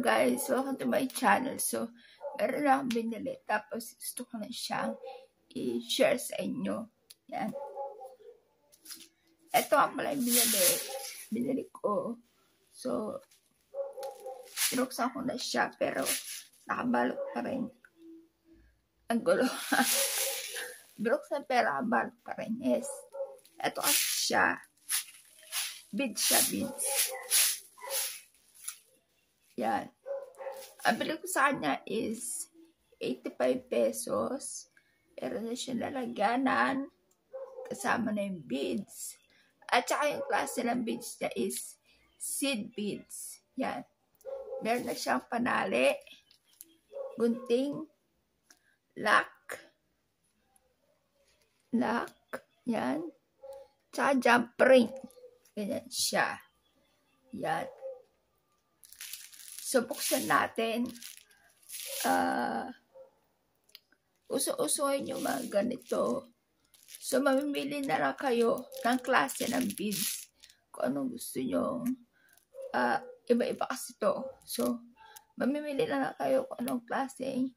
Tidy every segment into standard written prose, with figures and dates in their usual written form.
guys, welcome to my channel. So, meron na akong binili. Tapos, gusto ko na siyang i-share sa inyo. Yan. Ito ang pala yung binili ko. So, sinuksan ko na siya. Pero, nakabalot pa rin. Ang gulo. Binuksan pero nakabalot pa rin. Yes. Ito kasi siya. Beads siya, beads. Yan. Ang bili ko sa kanya is 85 pesos. Pero na siya lalagyanan. Kasama na yung beads. At saka yung klase ng beads niya is seed beads. Yan. Meron na siyang panali. Gunting. Lock. Yan. Tsaka jump ring. Ganyan siya. Yan. So, buksan natin. Uso-usoin yung mga ganito. So, mamimili na lang kayo ng klase ng beads. Kung anong gusto nyo. Iba-iba kasi to. So, mamimili na lang kayo kung anong klase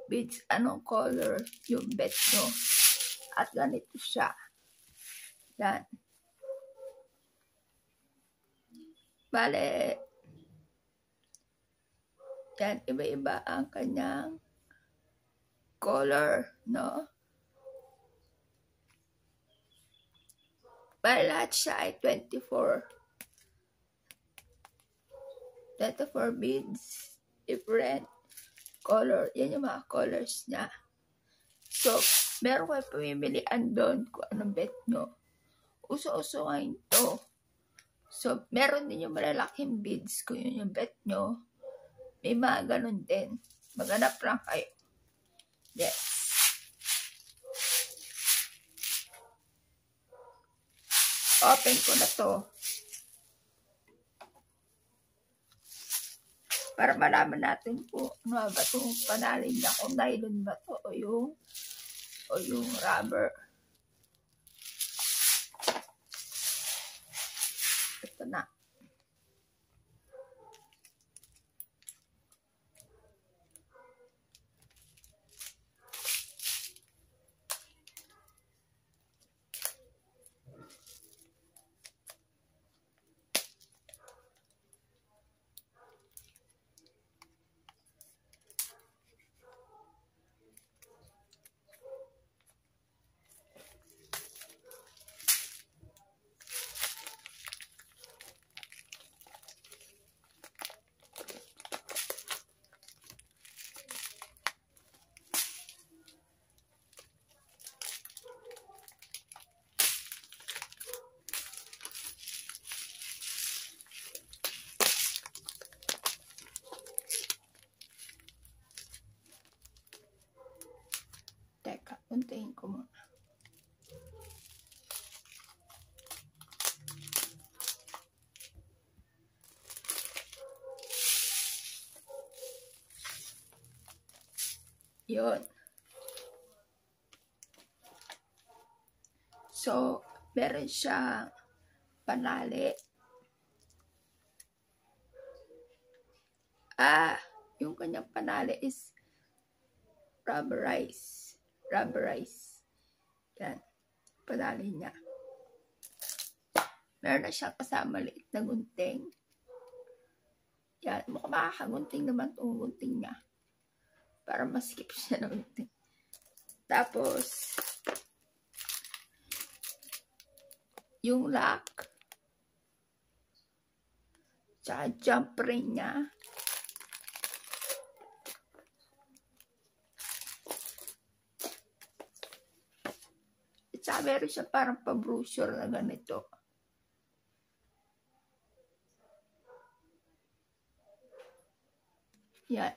beads, anong color yung bet nyo. At ganito siya. Yan. Bale, yan, iba-iba ang kanyang color, no? Bale, lahat siya ay 24 beads, different color. Yan yung mga colors niya. So, meron kayo pamimilian doon kung anong bet nyo. Uso-uso ngayon to. So, meron din yung malalaking beads kung yun yung bet nyo. May mga ganun din. Maghanap lang kayo. Yes. Open ko na to. Para malaman natin po ano ba itong panalin na kung nylon ba to o yung rubber. Ito na. Teka, untayin ko muna. Yun. So, meron siyang panali. Yung kanyang panali is rubberized. Yan. Panali niya. Meron na siyang kasama liit na gunting. Yan. Mukhang makakagunting naman itong gunting niya. Para maskip siya ng gunting. Tapos, yung lock. Tsaka jump ring niya. Tsaka meron siya parang pa-brochure na ganito. Yan.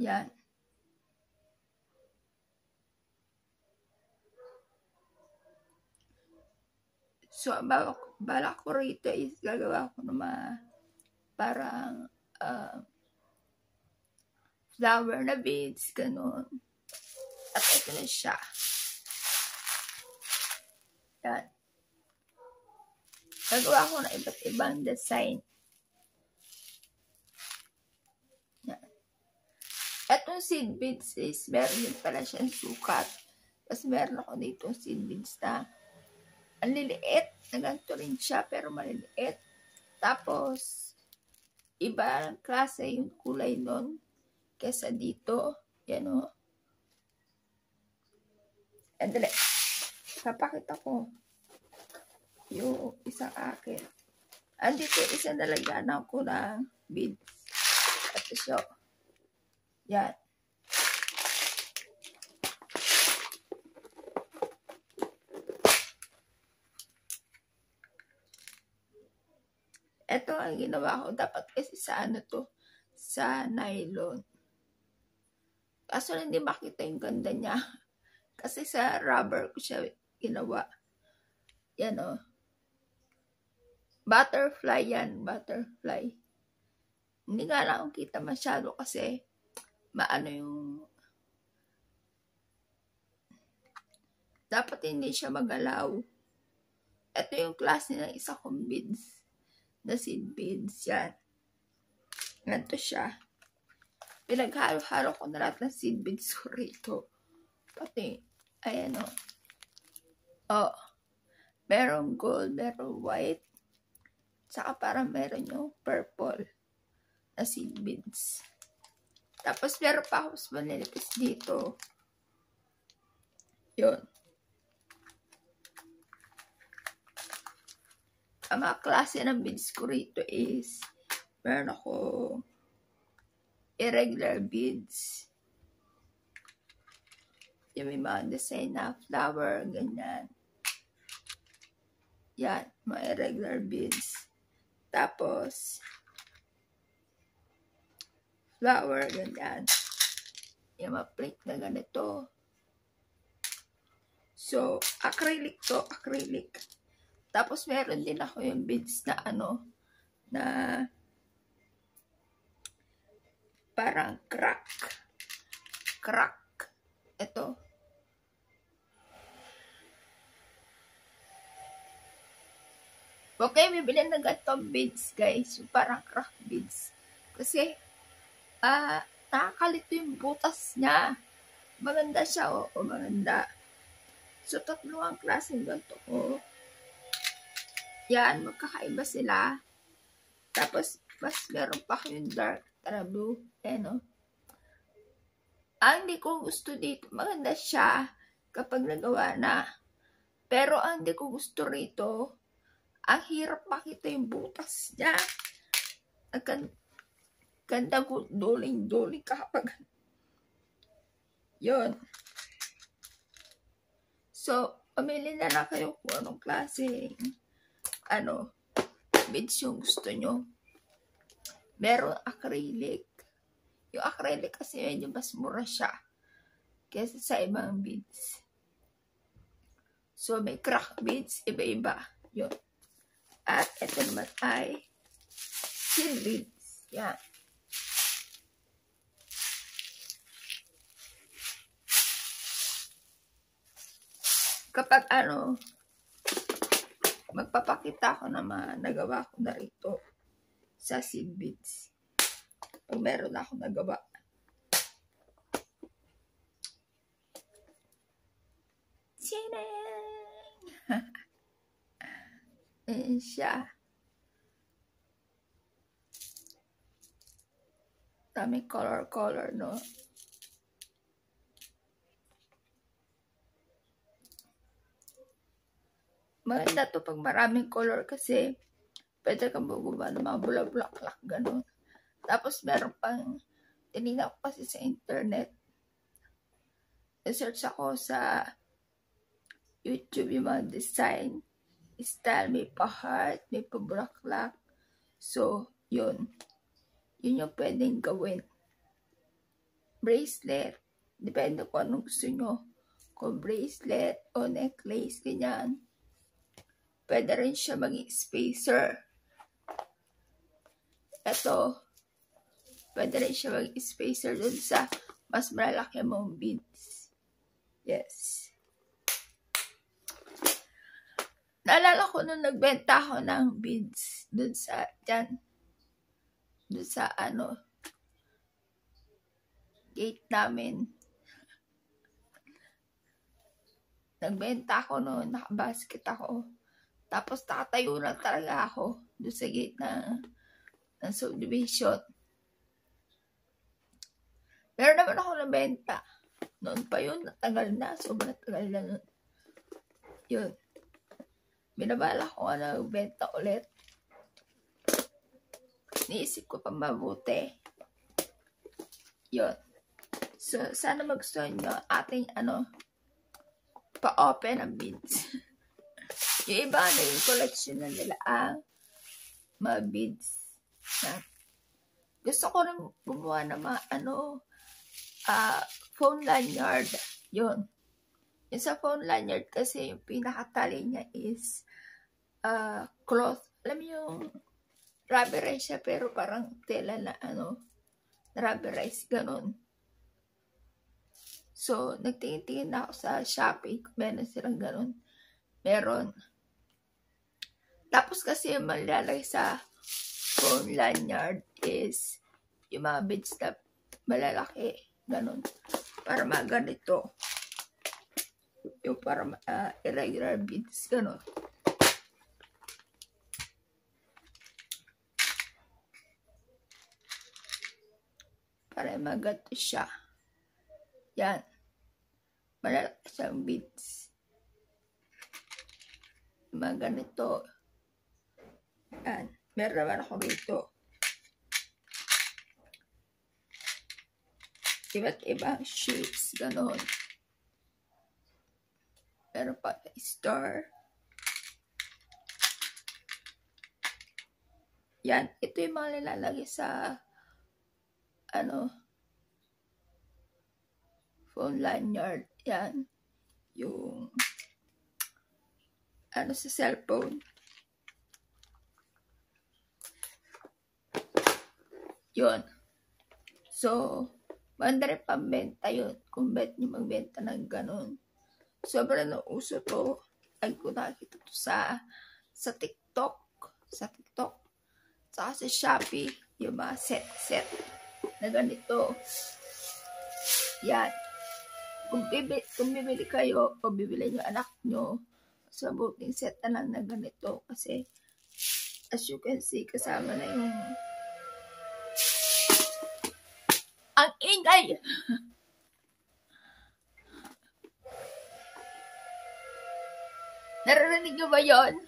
Yan. So, balak ko rito is gagawa ko ng mga parang flower na beads, ganun. At ito na siya. Yan. Nagawa ko na iba't ibang design. Etong seed beads is, meron din pala siyang sukat. Tapos meron ako dito seed beads na ang liliit. Na ganito rin siya, pero maliliit. Tapos, iba ang klase yung kulay nun kesa dito. Yan o. Andali. Papakita ko yung isang akin. Andito isang nalagyanan ko ng beads. Ito siya. Yan. Ito ang ginawa ko. Dapat kasi sa ano to? Sa nylon. Kaso hindi makita yung ganda niya. Kasi sa rubber ko siya ginawa. Yan o. Butterfly yan. Butterfly. Hindi nga lang kita masyado kasi maano yung dapat hindi siya magalaw. Ito yung klase ng isa kong beads. Na seed beads. Yan. Ganito siya. Pinaghalo-halo ko na lahat ng seed beads ko rito. Pati, ayan o. Oh. Merong gold, merong white. Saka parang meron yung purple na seed beads. Tapos meron pa ako sa manilipis dito. Yun. Ang mga klase ng beads ko rito is meron ako irregular beads. Yung may mga design na flower, ganyan. Yan, mga irregular beads. Tapos, flower, ganyan. Yung mga plate na ganito. So, acrylic to, acrylic. Tapos, meron din ako yung beads na ano, na parang crack. Crack. Ito. Huwag kayo bibili ng ganitong beads, guys. Yung parang crack beads. Kasi, nakakalito yung butas niya. Maganda siya, o maganda. So, tatlo ang klaseng ganito ko. Yan, magkakaiba sila. Tapos, mas meron pa yung dark blue. Ayan, o. Ang hindi ko gusto dito, maganda siya kapag nagawa na. Pero ang hindi ko gusto rito, ang hirap makita yung butas niya. Ang ganda ko, duling-duling kapag yun. So, pamili na lang kayo kung anong klase beads yung gusto nyo. Meron acrylic. Yung acrylic kasi medyo mas mura siya kaysa sa ibang beads. So, may crack beads, iba-iba. Yun. At ito naman ay seed beads. Yan. Kapag magpapakita ko na nagawa ko na rito sa seed beads. Pag meron na ako nagawa. Tsineng! Ayan siya. Dami color, no? Maganda to pag maraming color kasi pwede kang gumawa ng mga bulak-bulak, gano'n. Tapos meron pang, tinignan ko kasi sa internet. I-search ako sa YouTube yung mga design, style, may pa-heart, may pa-bulaklak. So, yun. Yun yung pwedeng gawin. Bracelet. Depende kung anong gusto nyo. Kung bracelet o necklace, ganyan. Pwede rin siya maging spacer. Ito, pwede rin siya maging spacer dun sa mas malalaki mong beads. Yes. Naalala ko nung nagbenta ako ng beads dun sa gate namin. Nagbenta ako noon, nakabasket ako. Tapos nakatayo lang talaga ako dun sa gate ng subdivision. Meron naman ako nabenta. Noon pa yun, natagal na. Sobrang tagal na nun. Yun. Binabala ko nga nagbenta ulit. Niisip ko pa mabuti. Yun. So, sana magustuhan nyo ating pa-open ang beads. Yung iba yung collection na nila ang mga beads. Gusto ko rin gumawa ng mga phone lanyard. Yun. Yung sa phone lanyard kasi yung pinakatali niya is cloth. Alam mo yung rubberized siya pero parang tela na rubberized. Ganun. So, nagtingin-tingin na ako sa Shopee kung meron silang ganun. Meron. Tapos kasi yung malalagay sa phone lanyard is yung mga beads na malalaki. Ganun. Para mga ganito. Yung para irregular beads. Ganun. Para magato siya. Yan. Malalaki siyang beads. Mga ganito. Yan. Meron naman ako rito. Iba't ibang shapes. Ganon. Meron pa star. Yan. Ito yung mga nilalagay sa phone lanyard. Yan. Yung sa cellphone. Yun. So, maganda rin pambenta yun. Kung bet nyo magbenta ng ganun. Sobrang nauso to. Ay ko nakikita to sa TikTok. Sa TikTok. Saka sa Shopee. Yung mga set na ganito. Yan. Kung bibili kayo o bibili nyo anak nyo, so buting set na lang na ganito. Kasi as you can see, kasama na yung ang ingay! Naririnig nyo ba yun?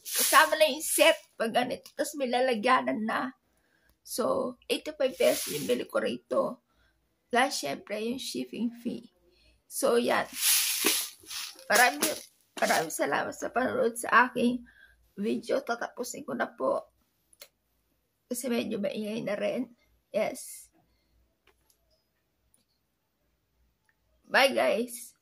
Kasama na yung set pag ganito. Tapos may lalagyanan na. So, 85 pesos yung bili ko rito. Plus, syempre, yung shipping fee. So, yan. Maraming salamat sa panonood sa aking video. Tatapusin ko na po. Kasi medyo maingay na rin. Yes. Bye, guys.